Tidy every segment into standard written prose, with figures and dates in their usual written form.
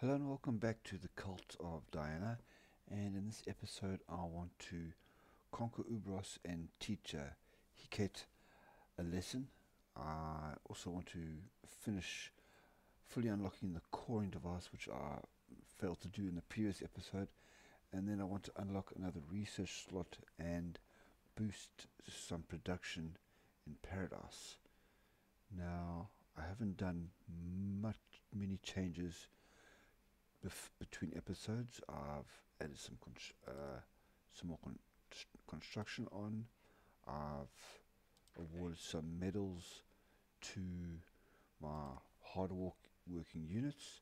Hello and welcome back to the Cult of Diana, and in this episode I want to conquer Ubros and teach Hiket a lesson. I also want to finish fully unlocking the coring device, which I failed to do in the previous episode, and then I want to unlock another research slot and boost some production in Paradise. Now, I haven't done many changes between episodes. I've added some more construction on. I've awarded some medals to my hard working units.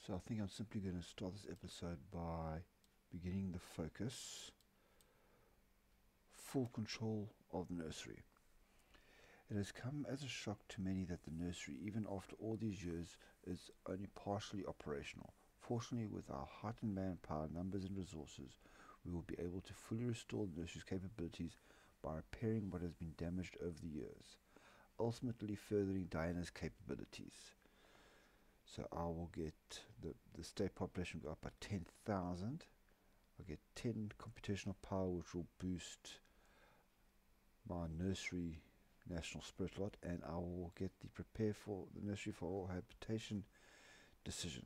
So I think I'm simply going to start this episode by beginning the focus. Full control of the nursery. It has come as a shock to many that the nursery, even after all these years, is only partially operational. Fortunately, with our heightened manpower, numbers and resources, we will be able to fully restore the nursery's capabilities by repairing what has been damaged over the years, ultimately furthering Diana's capabilities. So I will get the state population go up by 10,000. I'll get 10 computational power, which will boost my nursery national spirit lot, and I will get the prepare for the nursery for all habitation decision.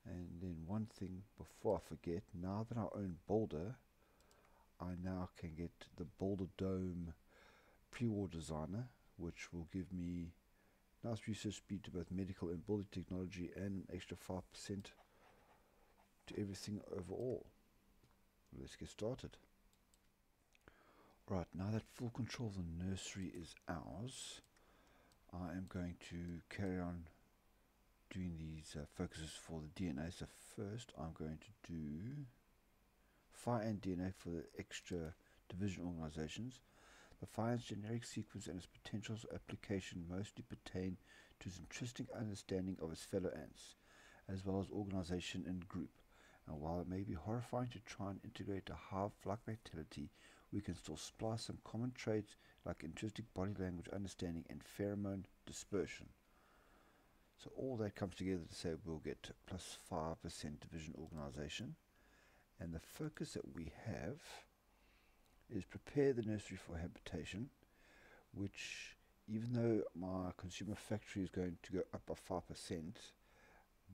And then one thing before I forget, now that I own Boulder, I now can get the Boulder Dome pre-war designer, which will give me nice research speed to both medical and building technology and an extra 5% to everything overall. Let's get started. Right, now that full control of the nursery is ours, I am going to carry on doing these focuses for the DNA. So first I'm going to do Fire and DNA for the extra division organizations. The Fire's generic sequence and its potential application mostly pertain to its intrinsic understanding of its fellow ants, as well as organization and group. And while it may be horrifying to try and integrate a hive-like vitality, we can still splice some common traits like intrinsic body language understanding and pheromone dispersion. So all that comes together to say we'll get plus 5% division organization. And the focus that we have is prepare the nursery for habitation, which, even though my consumer factory is going to go up by 5%,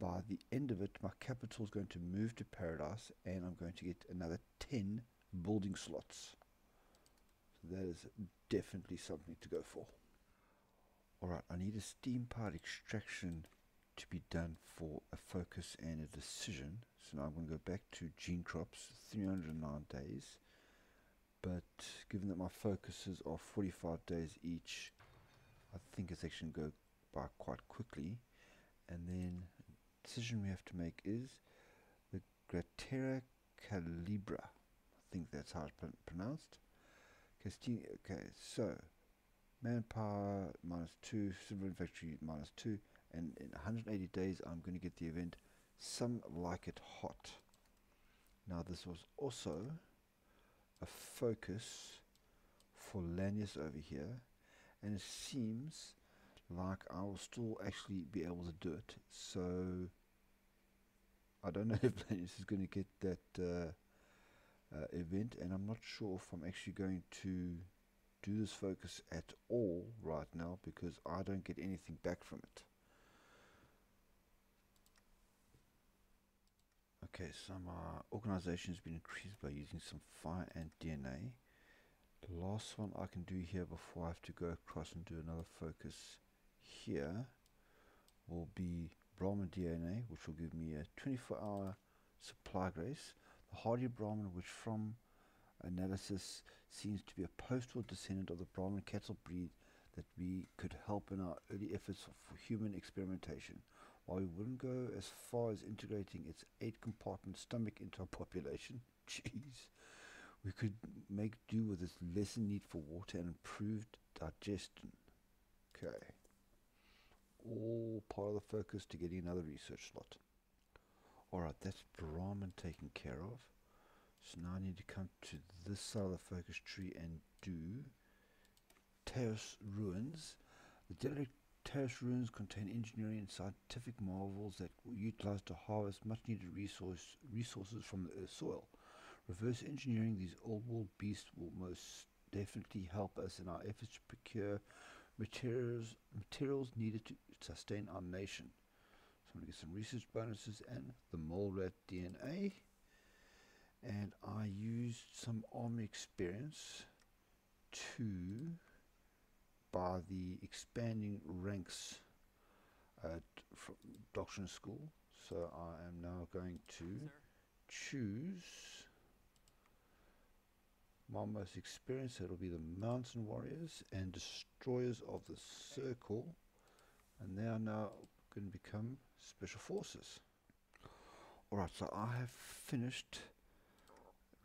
by the end of it my capital is going to move to Paradise and I'm going to get another 10 building slots. So that is definitely something to go for. Alright, I need a steam powered extraction to be done for a focus and a decision. So now I'm going to go back to gene crops, 309 days. But given that my focuses are 45 days each, I think it's actually going to go by quite quickly. And then the decision we have to make is the Gratera calibra. I think that's how it's pronounced. Okay, so manpower -2, civilian factory -2, and in 180 days I'm going to get the event Some Like It Hot. Now this was also a focus for Lanius over here, and it seems like I will still actually be able to do it. So I don't know if Lanius is going to get that event, and I'm not sure if I'm actually going to do this focus at all right now because I don't get anything back from it. Okay, so my organization has been increased by using some fire and DNA. The last one I can do here before I have to go across and do another focus here will be Brahmin DNA, which will give me a 24-hour supply grace. The hardy Brahmin, which from analysis seems to be a post-war descendant of the Brahmin cattle breed that we could help in our early efforts for human experimentation. While we wouldn't go as far as integrating its 8-compartment stomach into our population, jeez, we could make do with its lesser need for water and improved digestion. Okay, all part of the focus to getting another research slot. Alright, that's Brahmin taken care of. So now I need to come to this side of the focus tree and do Taos Ruins. The Terrace ruins contain engineering and scientific marvels that were utilized to harvest much needed resources from the Earth's soil. Reverse engineering these old world beasts will most definitely help us in our efforts to procure materials needed to sustain our nation. So I'm going to get some research bonuses and the mole rat DNA. And I used some army experience to buy the expanding ranks from Doctrine school. So I am now going to choose my most experienced. It'll be the Mountain Warriors and Destroyers of the Circle, and they are now going to become Special Forces. Alright, so I have finished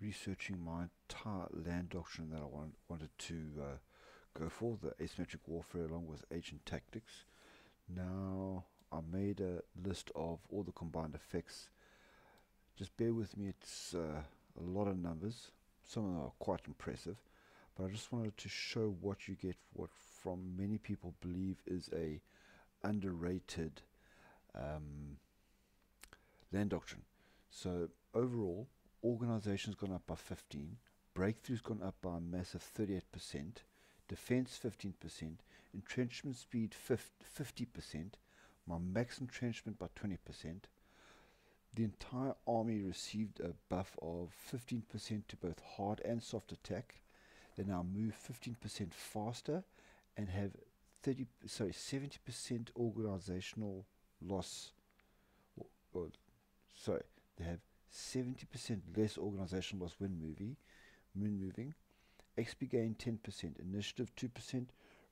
researching my entire land doctrine that I wanted to go for, the asymmetric warfare along with ancient tactics. Now I made a list of all the combined effects. Just bear with me, it's a lot of numbers. Some of them are quite impressive, but I just wanted to show what you get, what from many people believe is a underrated land doctrine. So overall, organization's gone up by 15, breakthrough's gone up by a massive 38%, defense 15%, entrenchment speed 50%, my max entrenchment by 20%. The entire army received a buff of 15% to both hard and soft attack. They now move 15% faster and have 70% organizational loss. They have 70% less organizational loss when moving. XP gain 10%, initiative 2%,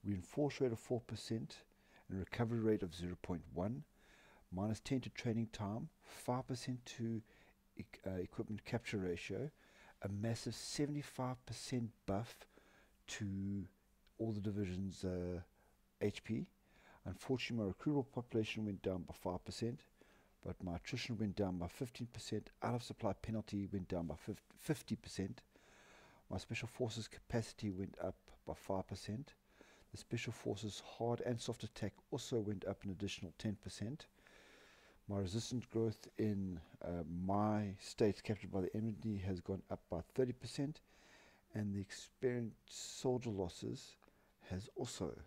reinforce rate of 4%, and recovery rate of 0.1. Minus 10 to training time, 5% to equipment capture ratio, a massive 75% buff to all the divisions' HP. Unfortunately, my recruitable population went down by 5%, but my attrition went down by 15%. Out of supply penalty went down by 50%. My special forces capacity went up by 5%. The special forces hard and soft attack also went up an additional 10%. My resistance growth in my states captured by the enemy has gone up by 30%, and the experienced soldier losses has also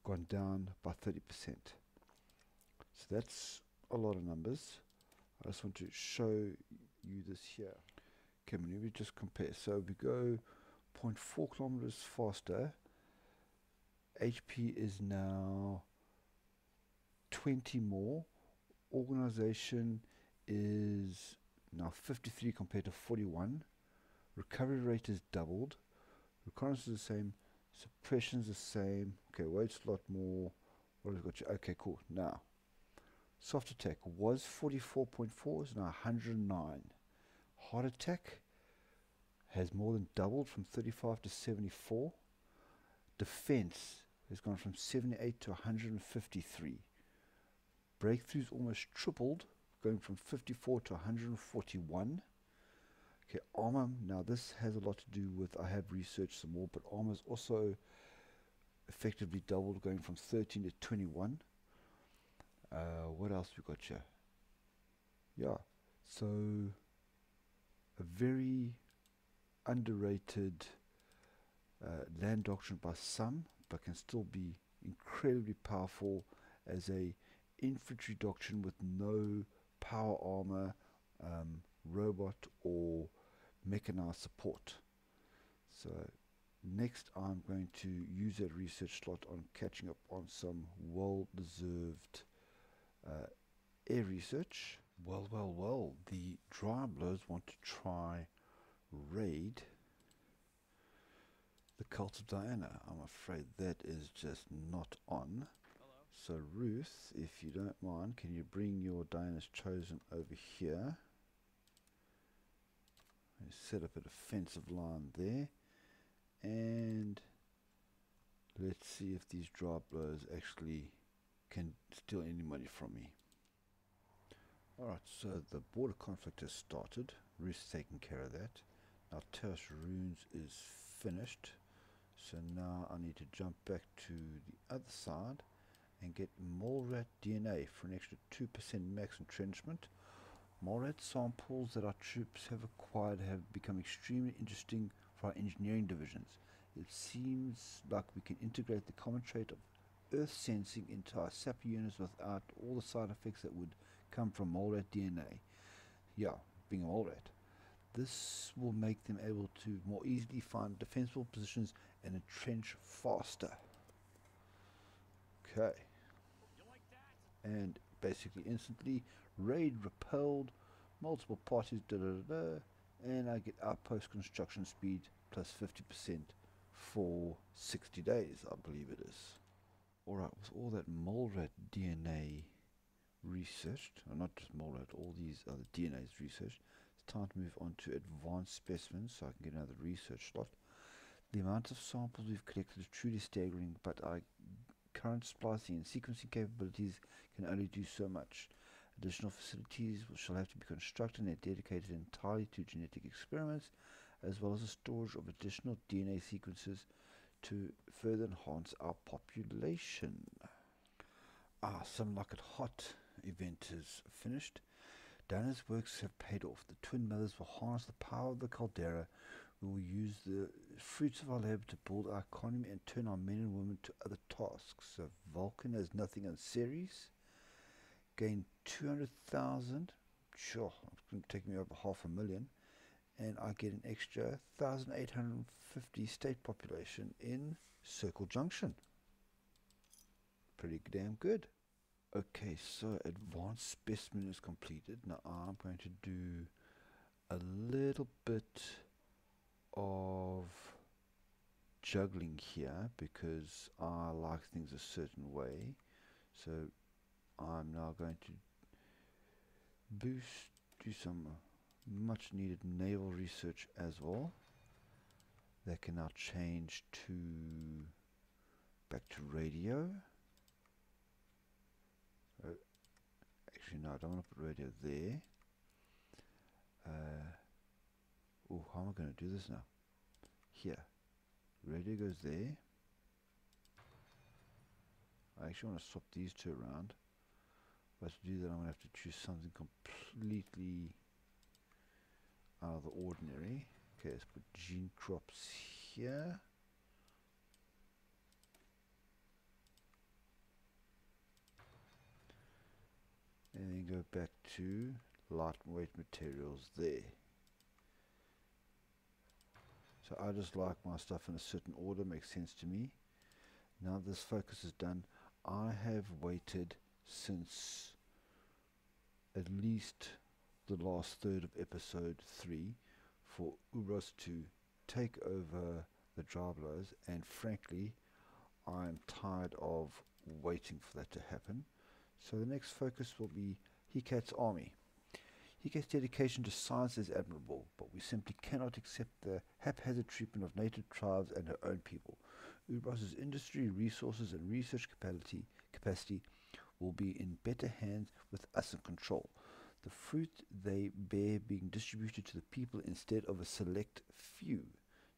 gone down by 30%. So that's a lot of numbers. I just want to show you this here. Okay, let me just compare. So we go 0.4 kilometers faster. HP is now 20 more. Organization is now 53 compared to 41. Recovery rate is doubled. Reconnaissance is the same. Suppression is the same. Okay, weight's a lot more. What have we got? Okay, cool. Now, soft attack was 44.4, is now 109. Hard attack has more than doubled from 35 to 74. Defense has gone from 78 to 153. Breakthroughs almost tripled, going from 54 to 141. Okay, armor, now this has a lot to do with, I have researched some more, but armor's also effectively doubled, going from 13 to 21. What else we got here? Yeah, so a very underrated land doctrine by some, but can still be incredibly powerful as a infantry doctrine with no power armor, robot or mechanized support. So next I'm going to use that research slot on catching up on some well-deserved air research. Well, the dry blowers want to try raid the Cult of Diana. I'm afraid that is just not on. So Ruth, if you don't mind, can you bring your Diana's Chosen over here? And set up a defensive line there. And let's see if these dry blowers actually can steal any money from me. Alright, so the border conflict has started. Ruth's taking care of that. Now Terrace Runes is finished. So now I need to jump back to the other side and get mole rat DNA for an extra 2% max entrenchment. Mole rat samples that our troops have acquired have become extremely interesting for our engineering divisions. It seems like we can integrate the common trait of earth sensing into our sapper units without all the side effects that would come from mole rat DNA. Yeah, being a mole rat. This will make them able to more easily find defensible positions and entrench faster. Okay. And basically instantly, raid repelled, multiple parties, and I get outpost construction speed plus 50% for 60 days, I believe it is. Alright, with all that mole rat DNA researched, or not just mole rat, all these other DNAs researched, it's time to move on to advanced specimens so I can get another research slot. The amount of samples we've collected is truly staggering, but our current splicing and sequencing capabilities can only do so much. Additional facilities shall have to be constructed and dedicated entirely to genetic experiments, as well as the storage of additional DNA sequences to further enhance our population. Some like it hot event is finished. Dana's works have paid off. The twin mothers will harness the power of the caldera. We will use the fruits of our labor to build our economy and turn our men and women to other tasks. So Vulcan has nothing on Ceres. Gain 200,000. Sure, it's going to take me over 500,000. And I get an extra 1,850 state population in Circle Junction. Pretty damn good. Okay, so advanced specimen is completed. Now I'm going to do a little bit of juggling here because I like things a certain way. So I'm now going to do some much needed naval research as well. That can now change to back to radio. Actually no, I don't want to put radio there. Oh, how am I going to do this now? Here, radio goes there. I actually want to swap these two around, but to do that I'm going to have to choose something completely out of the ordinary. Okay, let's put gene crops here. And then go back to lightweight materials there. So I just like my stuff in a certain order, makes sense to me. Now this focus is done, I have waited since at least the last third of episode 3 for Ubros to take over the Drablos, and frankly I'm tired of waiting for that to happen. So the next focus will be Hekat's army. Hekat's dedication to science is admirable, but we simply cannot accept the haphazard treatment of native tribes and her own people. Ubros' industry, resources and research capacity will be in better hands with us in control. The fruit they bear being distributed to the people instead of a select few.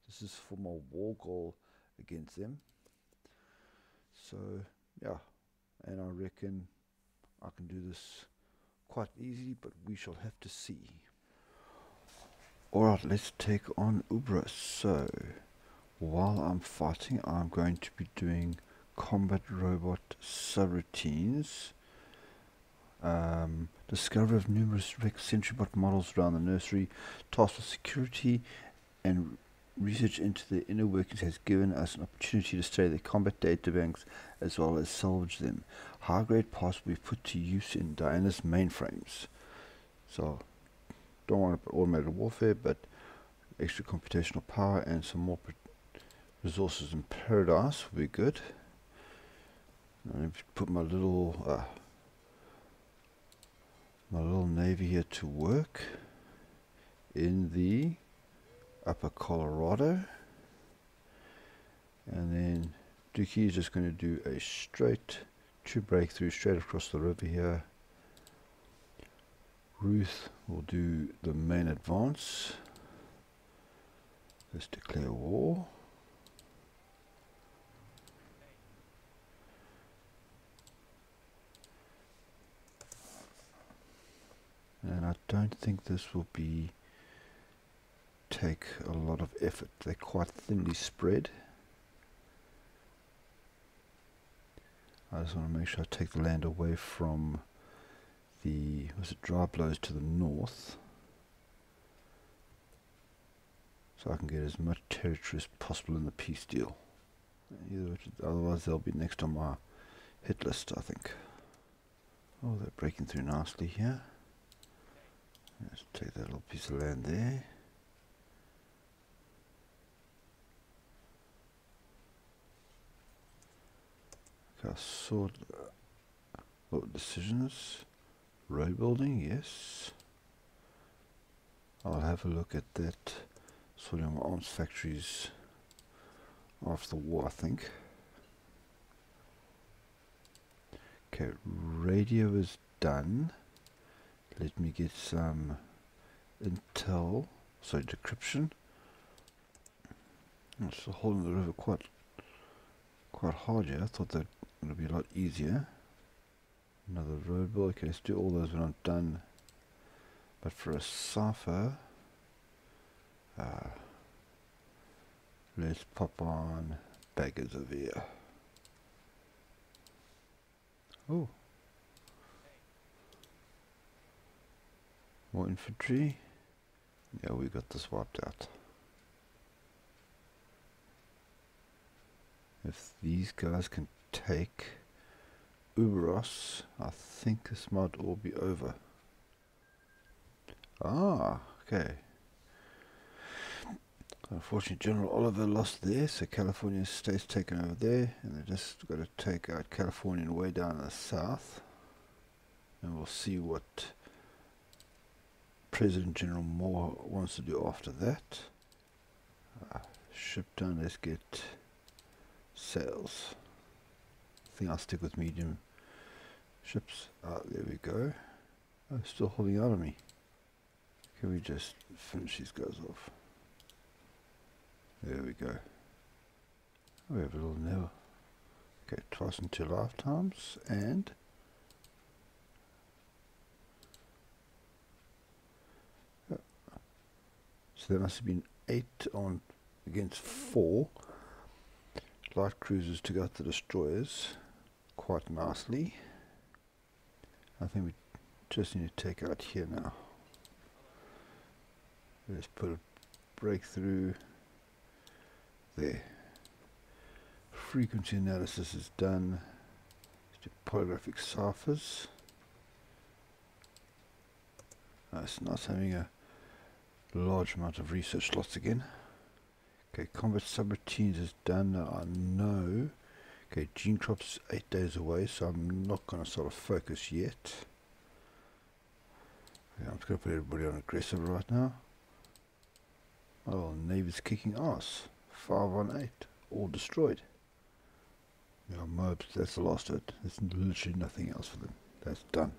This is for my war goal against them. So yeah, and I reckon I can do this quite easily, but we shall have to see. Alright, let's take on Ubros. So while I'm fighting, I'm going to be doing combat robot subroutines. Discovery of numerous Rex SentryBot models around the nursery. Task with security and research into the inner workings has given us an opportunity to study the combat databanks as well as salvage them. High-grade parts will be put to use in Diana's mainframes. So, don't want to put automated warfare, but extra computational power and some more resources in Paradise will be good. I'm going to put my little navy here to work in the Upper Colorado, and then Dookie is just going to do a straight to breakthrough straight across the river here. Ruth will do the main advance. Let's declare war. I don't think this will take a lot of effort. They're quite thinly spread. I just want to make sure I take the land away from the dry blows to the north, so I can get as much territory as possible in the peace deal. Otherwise they'll be next on my hit list, I think. Oh, they're breaking through nicely here. Let's take that little piece of land there. Okay, I saw decisions. Road building, yes. I'll have a look at that sorting of arms factories after the war, I think. Okay, radio is done. Let me get some intel, sorry, decryption. I'm still holding the river quite hard here. I thought that would be a lot easier. Another road build. Okay, let's do all those when I'm done. But for a cipher, let's pop on baggers over here. Oh, more infantry. Yeah, we got this wiped out. If these guys can take Uberos, I think this might all be over. Ah, okay. Unfortunately, General Oliver lost there, so California stays taken over there, and they just got to take out California way down in the south. And we'll see what President General Moore wants to do after that. Ship down, let's get sails. I think I'll stick with medium ships. There we go. Oh, still holding out on me. Can we just finish these guys off? There we go. Oh, we have a little now. Okay, twice in 2 lifetimes, and so there must have been 8 on against 4 light cruisers to go out the destroyers quite nicely. I think we just need to take out here now. Let's put a breakthrough there. Frequency analysis is done. Let's do polygraphic ciphers. It's nice having a large amount of research slots again. Okay, combat subroutines is done. Now I know. Okay, gene crops 8 days away, so I'm not going to sort of focus yet. Okay, I'm just going to put everybody on aggressive right now. Oh, Navy's kicking ass. 518, all destroyed. Yeah, mobs, that's the last of it. There's literally nothing else for them. That's done.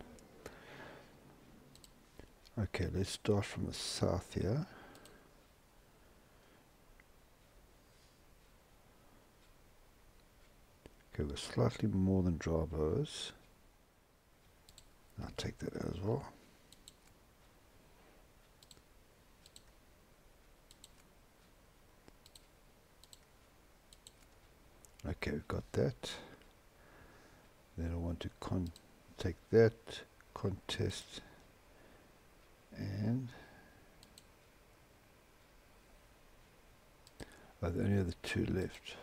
Okay, let's start from the south here. Okay, we've got slightly more than dry blowers. I'll take that out as well. Okay, we've got that. Then I want to take that, contest, and there only have the 2 left.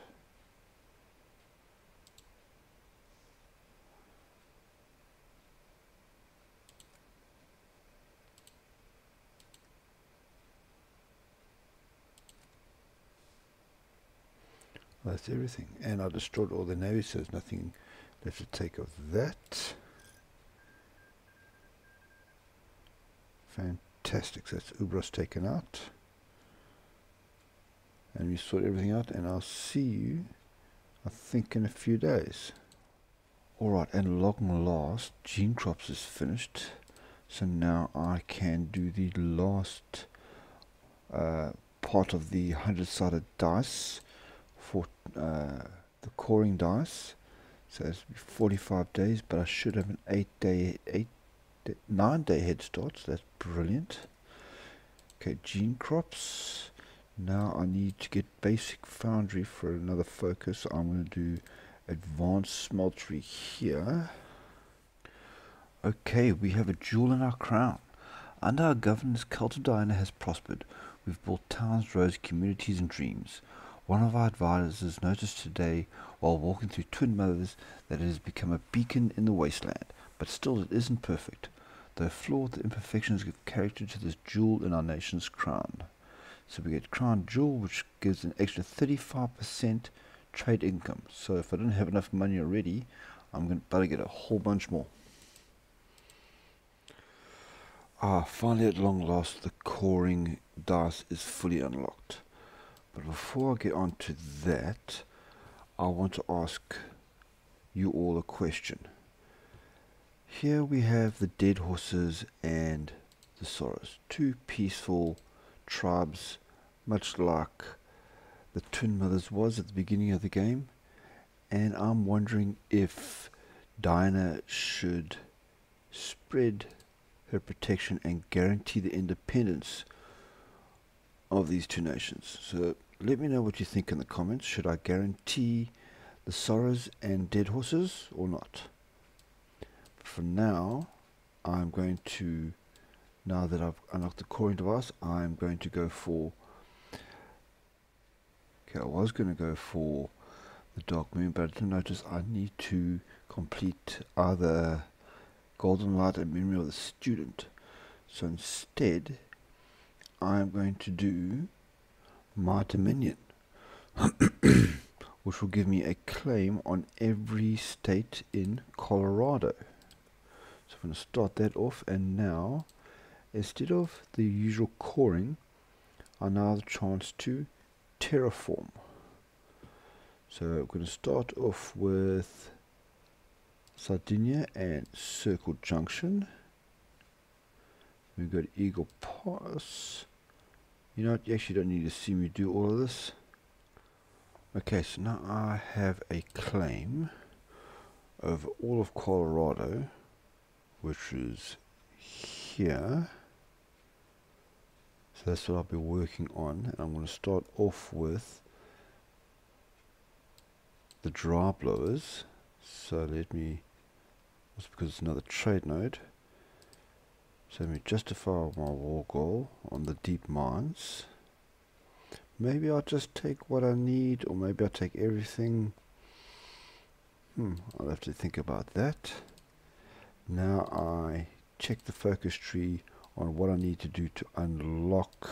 That's everything, and I destroyed all the navy, so there's nothing left to take of that. Fantastic, so that's Ubros taken out, and we sort everything out, and I'll see you, I think, in a few days. Alright, and long last, gene crops is finished, so now I can do the last part of the 100-sided dice for the coring dice. So it's 45 days, but I should have an 8 day 9-day head starts. That's brilliant. Okay, gene crops. Now I need to get basic foundry for another focus. I'm going to do advanced smeltery here. Okay, we have a jewel in our crown. Under our governance, Culture Diana has prospered. We've built towns, roads, communities, and dreams. One of our advisors noticed today, while walking through Twin Mothers, that it has become a beacon in the wasteland. But still, it isn't perfect. Though flawed, the imperfections give character to this jewel in our nation's crown. So we get crown jewel, which gives an extra 35% trade income. So if I don't have enough money already, I'm going to get a whole bunch more. Finally at long last, the coring dice is fully unlocked. But before I get on to that, I want to ask you all a question. Here we have the dead horses and the sorrows. Two peaceful tribes, much like the Twin Mothers was at the beginning of the game. And I'm wondering if Diana should spread her protection and guarantee the independence of these two nations. So let me know what you think in the comments. Should I guarantee the sorrows and dead horses or not? For now, I'm going to, now that I've unlocked the coring device, I'm going to go for, okay, I was going to go for the Dark Moon, but I didn't notice I need to complete either Golden Light and Memory of the Student. So instead, I'm going to do My Dominion, which will give me a claim on every state in Colorado. So I'm going to start that off, and now, instead of the usual coring, I now have the chance to terraform. So I'm going to start off with Sardinia and Circle Junction. We go to Eagle Pass. You know what, you actually don't need to see me do all of this. Okay, so now I have a claim over all of Colorado, which is here. So that's what I'll be working on, and I'm going to start off with the dry blowers. So let me, that's because it's another trade node. So let me justify my war goal on the deep mines. Maybe I'll just take what I need, or maybe I'll take everything. I'll have to think about that. Now I check the focus tree on what I need to do to unlock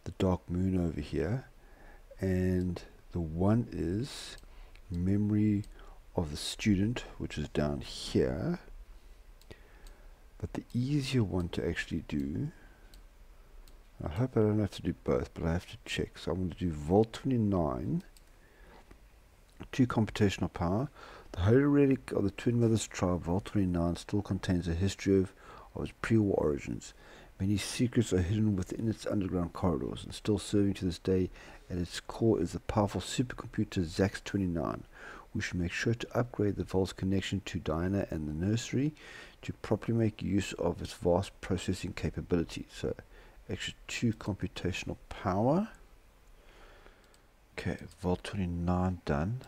the Dark Moon over here. And the one is Memory of the Student, which is down here. But the easier one to actually do, I hope I don't have to do both, but I have to check. So I'm going to do Vault 29, 2 computational power. The Holy Relic of the Twin Mothers tribe, Vault 29, still contains a history of its pre-war origins. Many secrets are hidden within its underground corridors, and still serving to this day. At its core is the powerful supercomputer ZAX-29. We should make sure to upgrade the Vault's connection to Diana and the Nursery to properly make use of its vast processing capability. So extra 2 computational power. Okay, Vault 29 done.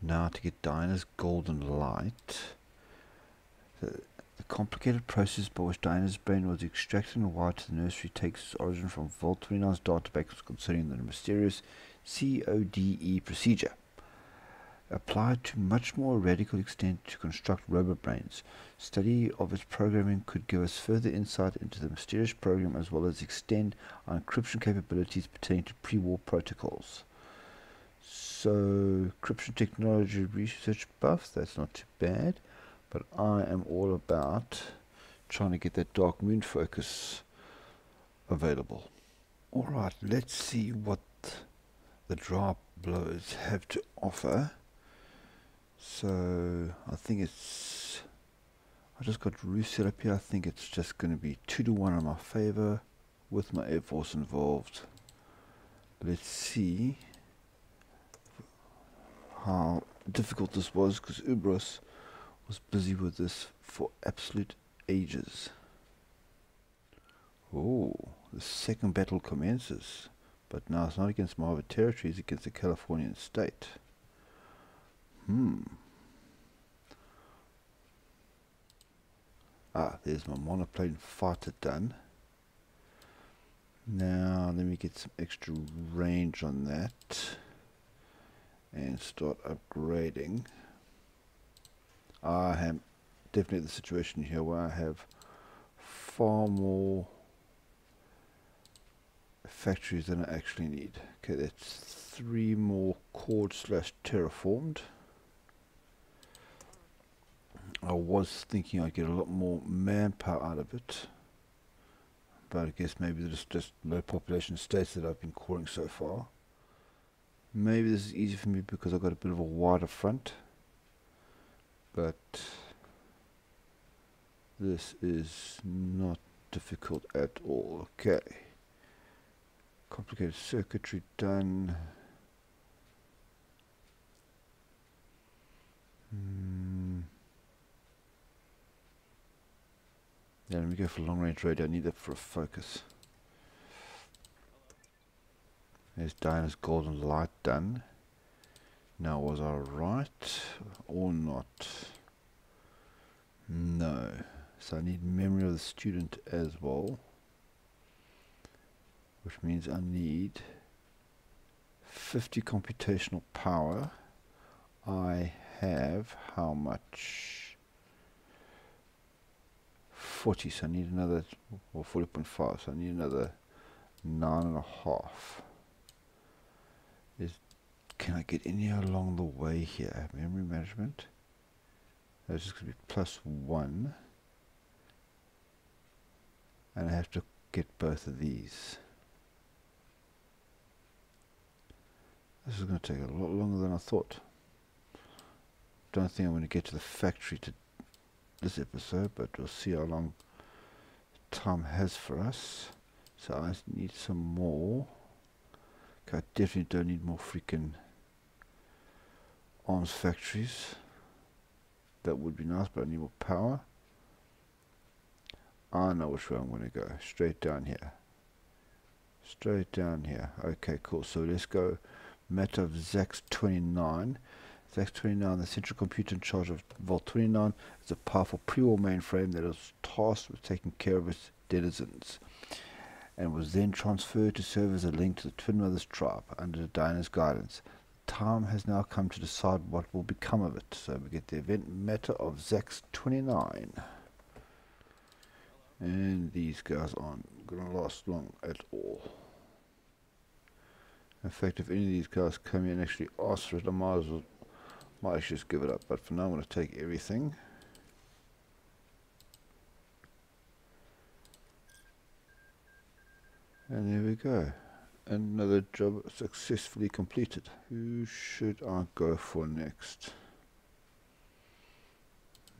Now to get Diana's golden light. The complicated process by which Diana's brain was extracted and wired to the Nursery takes its origin from Vault 29's database concerning the mysterious CODE procedure. Applied to much more radical extent to construct robot brains. Study of its programming could give us further insight into the mysterious program, as well as extend our encryption capabilities pertaining to pre-war protocols. So, encryption technology research buff, that's not too bad, but I am all about trying to get that Dark Moon focus available. Alright, let's see what the dry blowers have to offer. So I think it's, I just got Roost set up here. I think it's just going to be 2-to-1 in my favor with my Air Force involved. Let's see how difficult this was, because Ubros was busy with this for absolute ages. Oh, the second battle commences. But now it's not against my territories, it's against the Californian state. Ah, there's my monoplane fighter done. Now let me get some extra range on that and start upgrading. I am definitely the situation here where I have far more factories than I actually need. Okay, that's 3 more cord / terraformed. I was thinking I'd get a lot more manpower out of it, but I guess maybe there's just low population states that I've been coring so far. Maybe this is easy for me because I've got a bit of a wider front, but this is not difficult at all. Okay, complicated circuitry done. Yeah, let me go for long range radio. I need that for a focus. There's Diana's golden light done. Now, was I right or not? No. So I need memory of the student as well, which means I need 50 computational power. I have how much? 40, so I need another, or 40.5, so I need another 9.5. Can I get anywhere along the way here? Memory management. That's just going to be +1. And I have to get both of these. This is going to take a lot longer than I thought. Don't think I'm going to get to the factory to this episode, but we'll see how long time has for us. So I need some more. Okay, I definitely don't need more freaking arms factories. That would be nice, but I need more power. I know which way I'm going to go. Straight down here. Straight down here. Okay, cool. So let's go Matter of ZAX-29. ZAX-29, the central computer in charge of Vault 29, is a powerful pre-war mainframe that is tasked with taking care of its denizens, and was then transferred to serve as a link to the Twin Mothers tribe under Diana's guidance. The time has now come to decide what will become of it. So we get the event Matter of ZAX-29. And these guys aren't going to last long at all. In fact, if any of these guys come in and actually ask for it, I might actually just give it up. But for now, I'm going to take everything. And there we go. Another job successfully completed. Who should I go for next?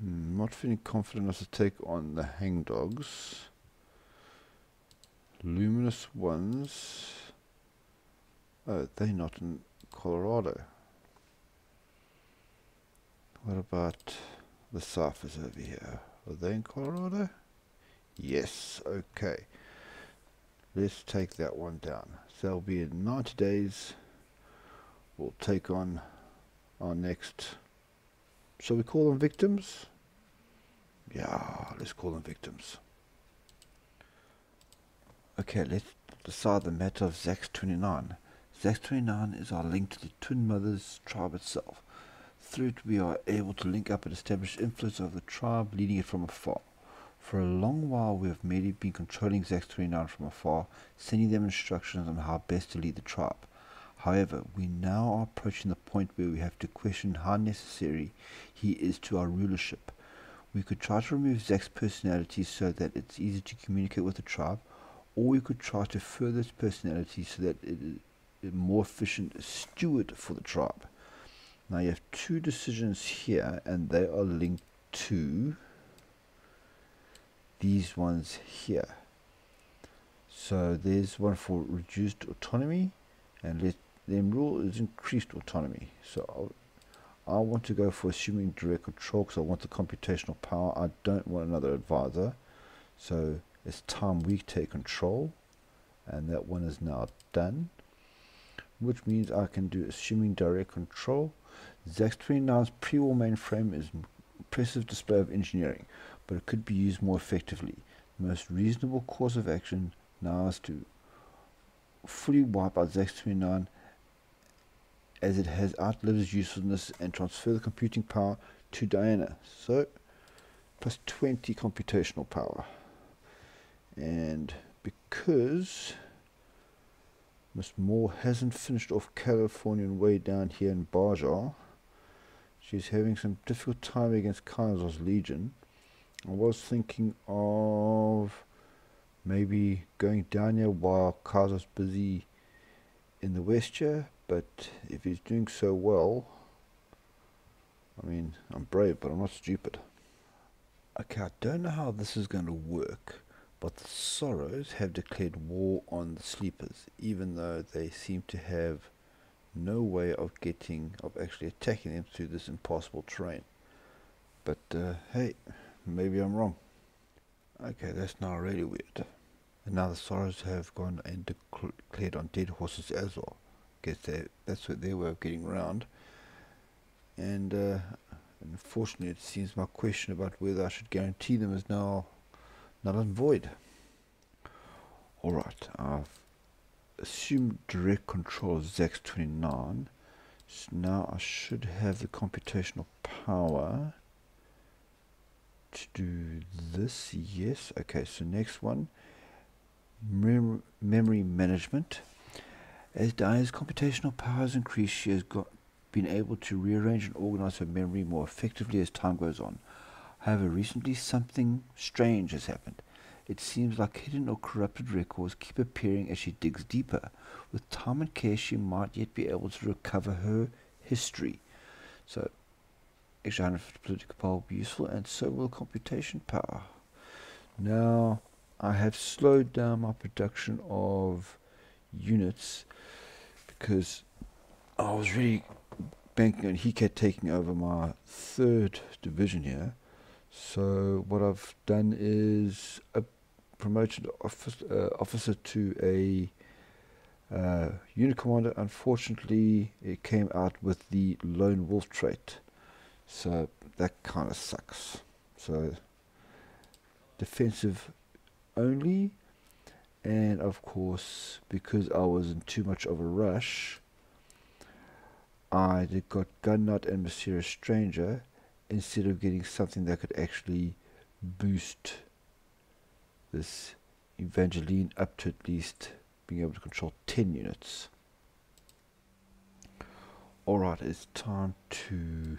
Not feeling confident enough to take on the hangdogs. Luminous ones. Oh, they're not in Colorado. What about the Cyphers over here? Are they in Colorado? Yes, okay. Let's take that one down. So it'll be in 90 days. We'll take on our next. Shall we call them victims? Yeah, let's call them victims. Okay, let's decide the Matter of ZAX-29. ZAX-29 is our link to the Twin Mothers tribe itself. Through it we are able to link up and establish influence over the tribe, leading it from afar. For a long while we have merely been controlling ZAX-29 from afar, sending them instructions on how best to lead the tribe. However, we now are approaching the point where we have to question how necessary he is to our rulership. We could try to remove Zax's personality so that it's easy to communicate with the tribe, or we could try to further its personality so that it is a more efficient steward for the tribe. Now you have two decisions here, and they are linked to these ones here. So there's one for reduced autonomy, and let them rule is increased autonomy. So I want to go for assuming direct control because I want the computational power. I don't want another advisor. So it's time we take control, and that one is now done, which means I can do assuming direct control. ZAX-29's pre-war mainframe is an impressive display of engineering, but it could be used more effectively. The most reasonable course of action now is to fully wipe out ZAX-29 as it has outlived its usefulness and transfer the computing power to Diana. So plus 20 computational power. And because Miss Moore hasn't finished off Californian way down here in Baja, she's having some difficult time against Kaiser's Legion. I was thinking of maybe going down here while Kaiser's busy in the west here, but if he's doing so well, I mean, I'm brave, but I'm not stupid. Okay, I don't know how this is going to work, but the Sorrows have declared war on the Sleepers, even though they seem to have no way of actually attacking them through this impassable terrain. But hey, maybe I'm wrong. Okay, that's now really weird. And now the Sorrows have gone and declared on dead horses as well. Guess that's what their way of getting around. And unfortunately, it seems my question about whether I should guarantee them is now null and void. Alright, I've assumed direct control of ZAX-29. So now I should have the computational power to do this. Yes. Okay, so next one, memory management. As Diana's computational power has increased, she has been able to rearrange and organize her memory more effectively as time goes on. However, recently something strange has happened. It seems like hidden or corrupted records keep appearing as she digs deeper. With time and care, she might yet be able to recover her history. So, extra 150 political power will be useful, and so will computation power. Now, I have slowed down my production of units because I was really banking on HECAT taking over my 3rd division here. So what I've done is promoted officer to a unit commander. Unfortunately, it came out with the lone wolf trait, so that kind of sucks. So defensive only, and of course because I was in too much of a rush, I got Gun Nut and Mysterious Stranger instead of getting something that could actually boost this Evangeline up to at least being able to control 10 units. Alright, it's time to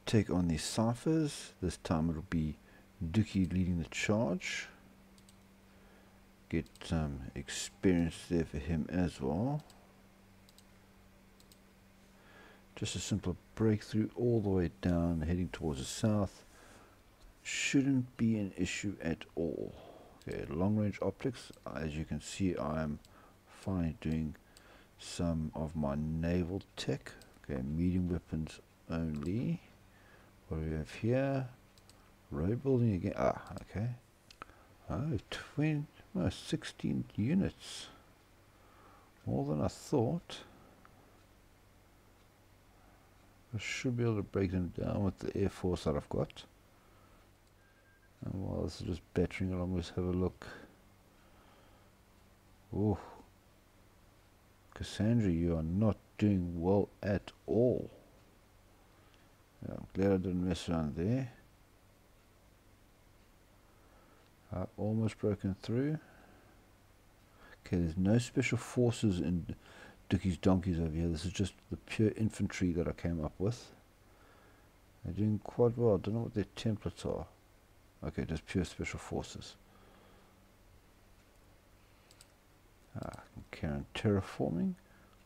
take on these ciphers. This time it'll be Dookie leading the charge. Get some experience there for him as well. Just a simple breakthrough all the way down, heading towards the south. Shouldn't be an issue at all. Okay, long range optics. As you can see, I'm finally doing some of my naval tech. Okay, medium weapons only. What do we have here? Road building again. Ah, okay. Oh, 16 units. More than I thought. I should be able to break them down with the air force that I've got. And while this is just battering along, let's have a look. Oh, Cassandra, you are not doing well at all. Yeah, I'm glad I didn't mess around there. I've almost broken through. Okay, there's no special forces in Dookie's donkeys over here. This is just the pure infantry that I came up with. They're doing quite well. I don't know what their templates are. Okay, just pure special forces. I can carry on terraforming,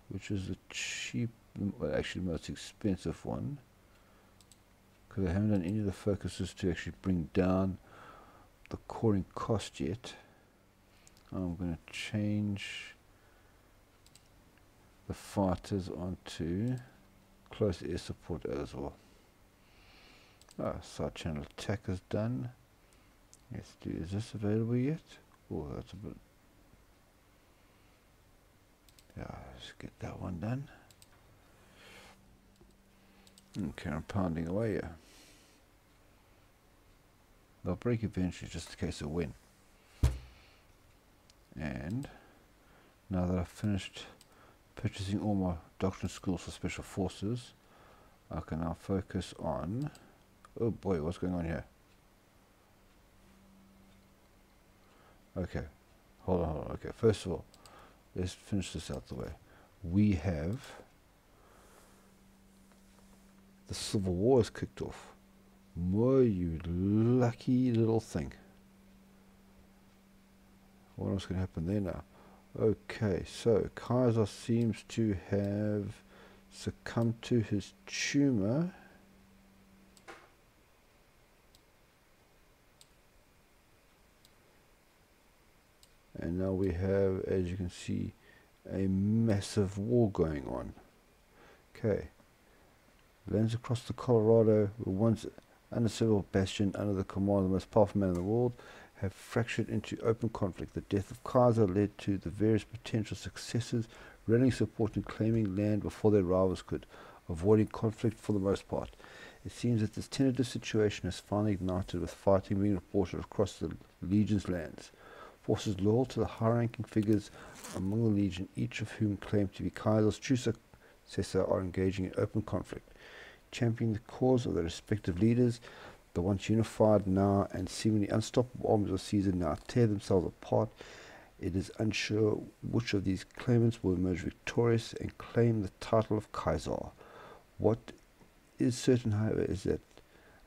which is the cheap, well, actually the most expensive one, because I haven't done any of the focuses to actually bring down the coring cost yet. I'm going to change the fighters onto close air support as well. Side channel attack is done. Let's do, is this available yet? Oh, that's a bit. Yeah, let's get that one done. Okay, I'm pounding away here. They'll break eventually, just in case of when. And now that I've finished purchasing all my Doctrine schools for special forces, I can now focus on... Oh boy, what's going on here? Okay, hold on. Okay, first of all, let's finish this out the way. We have... The Civil War has kicked off. Boy, you lucky little thing. What else can happen there now? Okay, so Kaiser seems to have succumbed to his tumor. And now we have, as you can see, a massive war going on. Okay. Lands across the Colorado were once under civil bastion under the command of the most powerful man in the world, have fractured into open conflict. The death of Kaiser led to the various potential successors rallying support and claiming land before their rivals could, avoiding conflict for the most part. It seems that this tentative situation has finally ignited, with fighting being reported across the Legion's lands. Forces loyal to the high-ranking figures among the Legion, each of whom claim to be Kaiser's true successor, are engaging in open conflict, championing the cause of their respective leaders. The once unified now and seemingly unstoppable armies of Caesar now tear themselves apart. It is unsure which of these claimants will emerge victorious and claim the title of Kaiser. What is certain, however, is that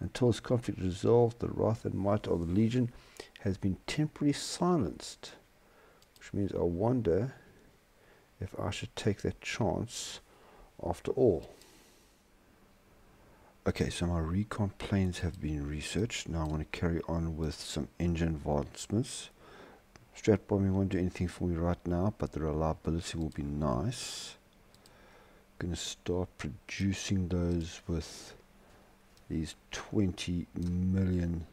until this conflict is resolved, the wrath and might of the Legion has been temporarily silenced, which means I wonder if I should take that chance after all. Okay, so my recon planes have been researched. Now I want to carry on with some engine advancements. Strat bombing won't do anything for me right now, but the reliability will be nice. Going to start producing those with these 20 million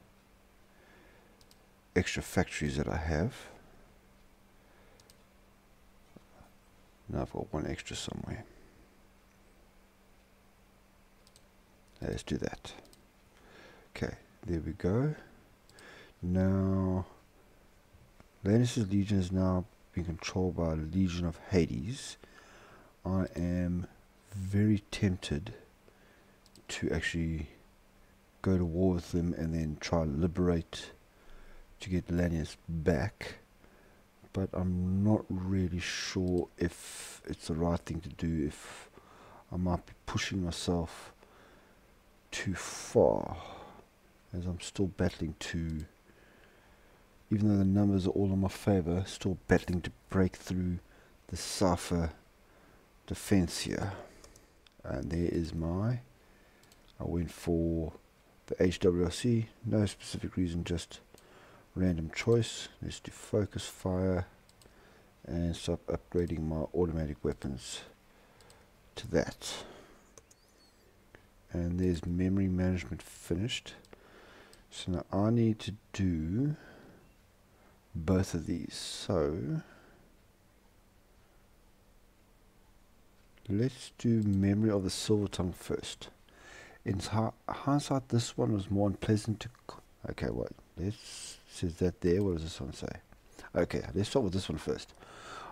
extra factories that I have. Now I've got one extra somewhere. Let's do that. Okay, there we go. Now, Lannis's Legion is now being controlled by a Legion of Hades. I am very tempted to actually go to war with them and then try to liberate to get Lannis back. But I'm not really sure if it's the right thing to do, if I might be pushing myself too far, as I'm still battling to, even though the numbers are all in my favor, still battling to break through the cipher defense here. And there is I went for the HWRC, no specific reason, just random choice. Let's do focus fire and start upgrading my automatic weapons to that. And there's memory management finished. So now I need to do both of these. So let's do memory of the silver tongue first. In hindsight, this one was more unpleasant to... Okay, what? Says that there. What does this one say? Okay, let's start with this one first.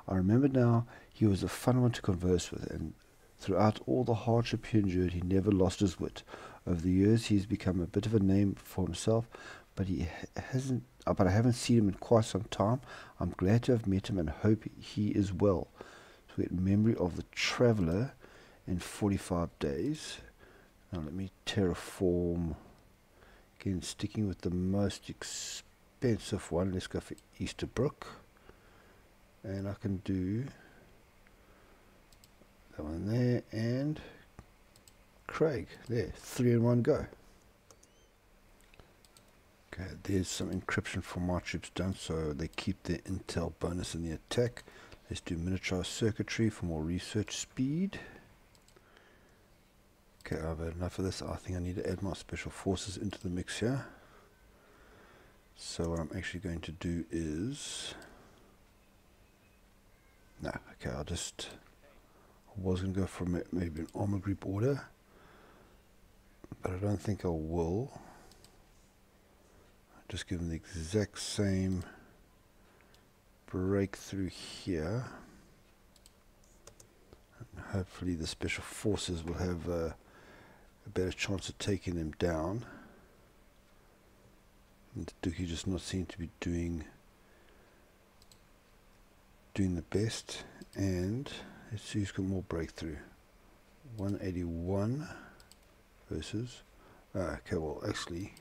I remember now he was a fun one to converse with, and throughout all the hardship he endured, he never lost his wit. Over the years, he's become a bit of a name for himself, but I haven't seen him in quite some time. I'm glad to have met him and hope he is well. So we get memory of the traveler in 45 days. Now let me terraform. Again, sticking with the most expensive one. Let's go for Easterbrook. And I can do that one there and Craig. There, 3 in 1 go. Okay, there's some encryption for my troops done, so they keep their intel bonus in the attack. Let's do miniaturized circuitry for more research speed. Okay, I've had enough of this. I think I need to add my special forces into the mix here. So what I'm actually going to do is... No, okay, I was going to go for maybe an armor group order, but I don't think I will. Just give them the exact same breakthrough here. And hopefully the special forces will have a better chance of taking them down. And Dookie just not seem to be doing the best. And let's see who's got more breakthrough. 181 versus... okay, well actually,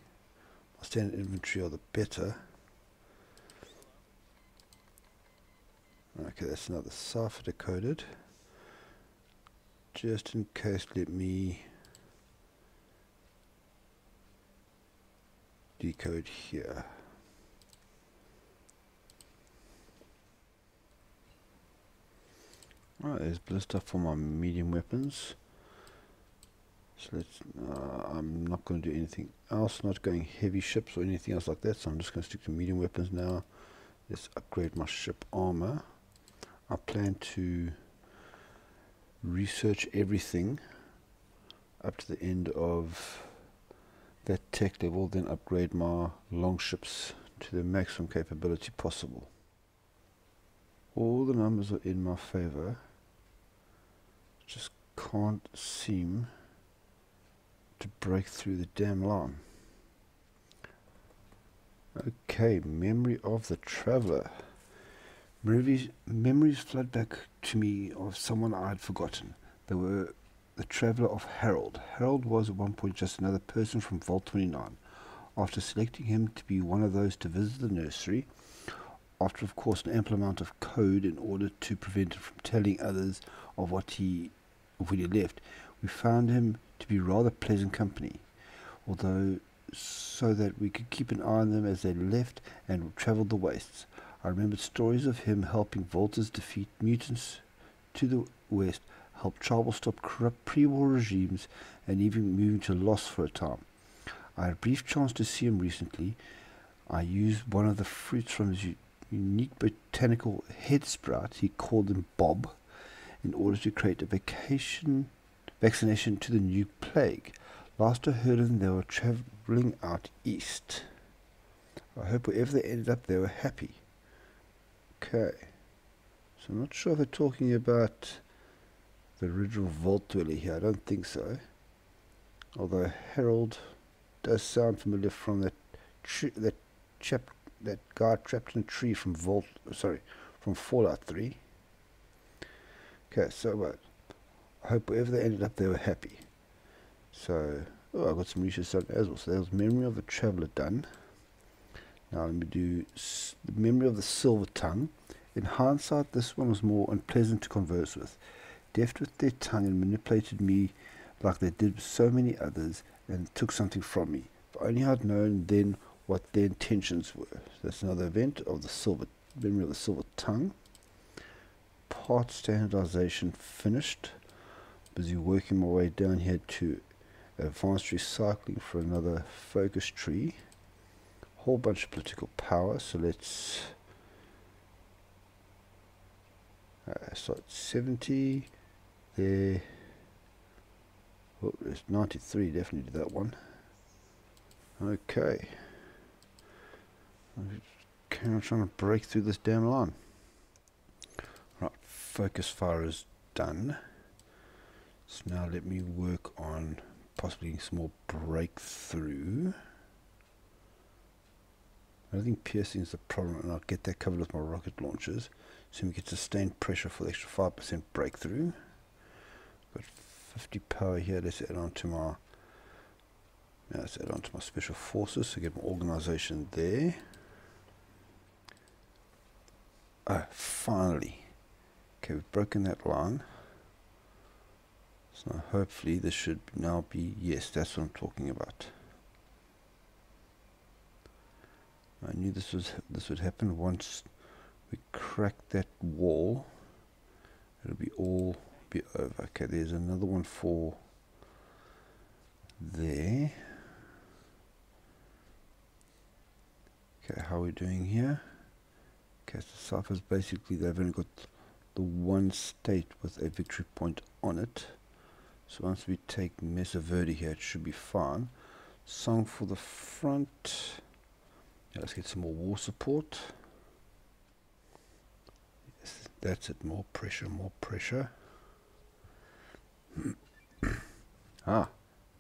my standard inventory are the better. Okay, that's another cipher decoded. Just in case, let me decode here. Alright, there's a bit of stuff for my medium weapons. So let's, I'm not going to do anything else, not going heavy ships or anything else like that, so I'm just going to stick to medium weapons now. Let's upgrade my ship armor. I plan to research everything up to the end of that tech level, then upgrade my long ships to the maximum capability possible. All the numbers are in my favor, just can't seem to break through the damn line. Okay, memory of the traveler. Memories flood back to me of someone I had forgotten. They were the traveler of Harold. Harold was at one point just another person from Vault 29. After selecting him to be one of those to visit the nursery, after of course an ample amount of code in order to prevent him from telling others of when he left, we found him to be rather pleasant company, although so that we could keep an eye on them as they left and travelled the wastes. I remembered stories of him helping Volters defeat mutants to the west, help tribal stop corrupt pre-war regimes, and even moving to Lost for a time. I had a brief chance to see him recently. I used one of the fruits from his unique botanical head sprout, he called them Bob, in order to create a vaccination to the new plague. Last I heard of them, they were travelling out east. I hope wherever they ended up, they were happy. Okay, so I'm not sure if they're talking about the original Vault dweller here. I don't think so. Although Harold does sound familiar from that guy trapped in a tree from from Fallout 3. Okay, so what? I hope wherever they ended up, they were happy. So, oh, I got some research done as well. So that was memory of the traveler done. Now let me do the memory of the silver tongue. In hindsight, this one was more unpleasant to converse with. Deft with their tongue and manipulated me like they did with so many others, and took something from me. If only I'd known then what their intentions were. So that's another event of the memory of the silver tongue. Part standardization finished. Busy working my way down here to advanced recycling for another focus tree. Whole bunch of political power, so let's start 70 there. Oh, there's 93, definitely do that one. Okay, I'm trying to break through this damn line. Right, focus fire is done, so now let me work on possibly getting some more breakthrough. I don't think piercing is the problem, and I'll get that covered with my rocket launchers. So we get sustained pressure for the extra 5% breakthrough. Got 50 power here. Let's add on to my special forces to get my organization there. Finally. Okay, we've broken that line. So hopefully this should now be, yes, that's what I'm talking about. I knew this would happen. Once we crack that wall, it'll be over. Okay, there's another one for there. Okay, how are we doing here? Okay, so Cypher's basically, they've only got the one state with a victory point on it. So once we take Mesa Verde here, it should be fine. Song for the front. Yeah, let's get some more war support. Yes, that's it. More pressure, more pressure.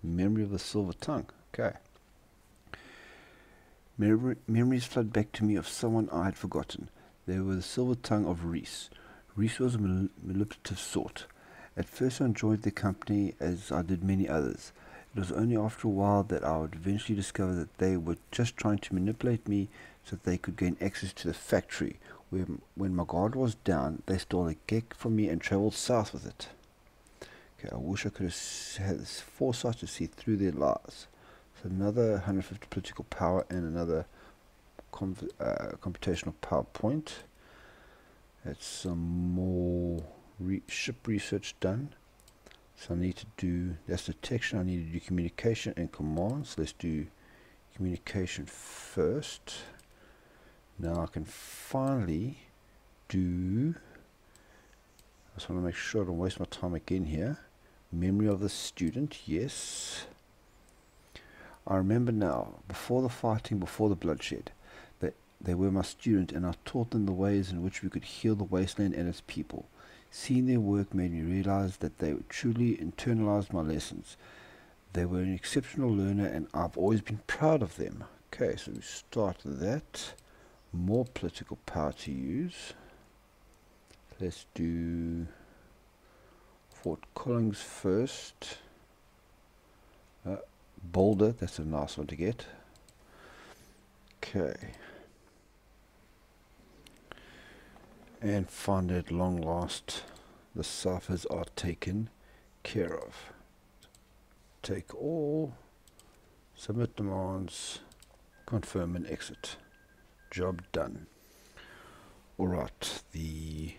Memory of the Silver Tongue. Okay. Memories flood back to me of someone I had forgotten. They were the Silver Tongue of Reese. Reese was a manipulative sort. At first I enjoyed their company, as I did many others. It was only after a while that I would eventually discover that they were just trying to manipulate me so that they could gain access to the factory. When my guard was down, they stole a gek from me and travelled south with it. Okay, I wish I could have had this foresight to see through their lies. So another 150 political power and another computational power point. That's some more ship research done. So I need to do, that's detection, I need to do communication and commands. Let's do communication first. Now I can finally do, I just want to make sure I don't waste my time again here. Memory of the student, yes. I remember now, before the fighting, before the bloodshed, they were my student, and I taught them the ways in which we could heal the wasteland and its people. Seeing their work made me realize that they truly internalized my lessons. They were an exceptional learner, and I've always been proud of them. Okay, so we start that. More political power to use. Let's do Fort Collins first. Boulder, that's a nice one to get. Okay. And find at long last the ciphers are taken care of. Take all, submit demands, confirm and exit. Job done. Alright, the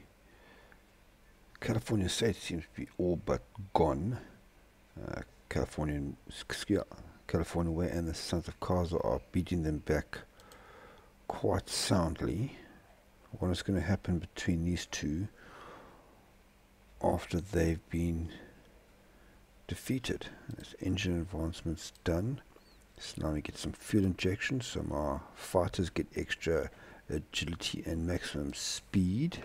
California state seems to be all but gone. California Way and the Sons of Kaza are beating them back quite soundly. What is going to happen between these two after they've been defeated? This engine advancement's done. So now we get some fuel injection, so my fighters get extra agility and maximum speed.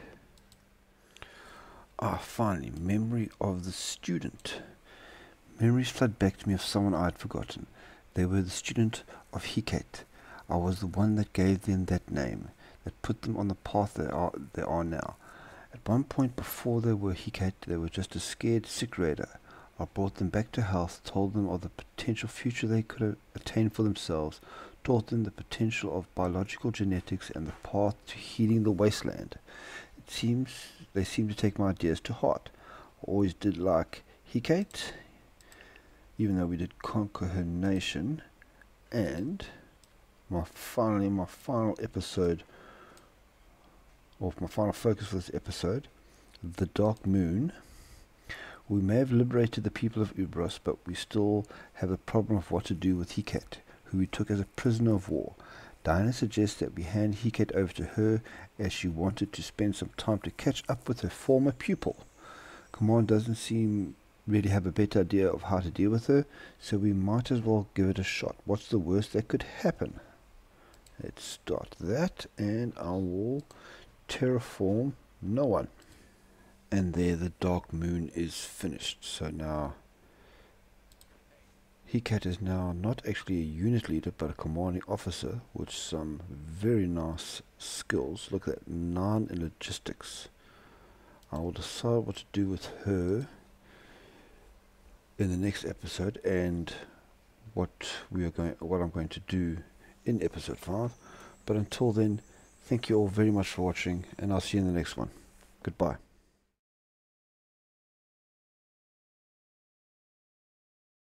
Finally, memory of the student. Memories flood back to me of someone I had forgotten. They were the student of Hecate. I was the one that gave them that name, that put them on the path they are now. At one point before they were Hecate, they were just a scared sick raider. I brought them back to health, told them of the potential future they could attain for themselves, taught them the potential of biological genetics and the path to healing the wasteland. It seems they seem to take my ideas to heart. I always did like Hecate, even though we did conquer her nation. And my final episode, or my final focus for this episode, the Dark Moon. We may have liberated the people of Ubros, but we still have a problem of what to do with Hecate, who we took as a prisoner of war. Diana suggests that we hand Hecate over to her, as she wanted to spend some time to catch up with her former pupil. Command doesn't seem really have a better idea of how to deal with her, so we might as well give it a shot. What's the worst that could happen? Let's start that, and I will terraform no one. And there the Dark Moon is finished. So now Hecate is now not actually a unit leader, but a commanding officer with some very nice skills. Look at that, 9 in logistics. I will decide what to do with her in the next episode, and what I'm going to do in episode 5. But until then, thank you all very much for watching, and I'll see you in the next one. Goodbye.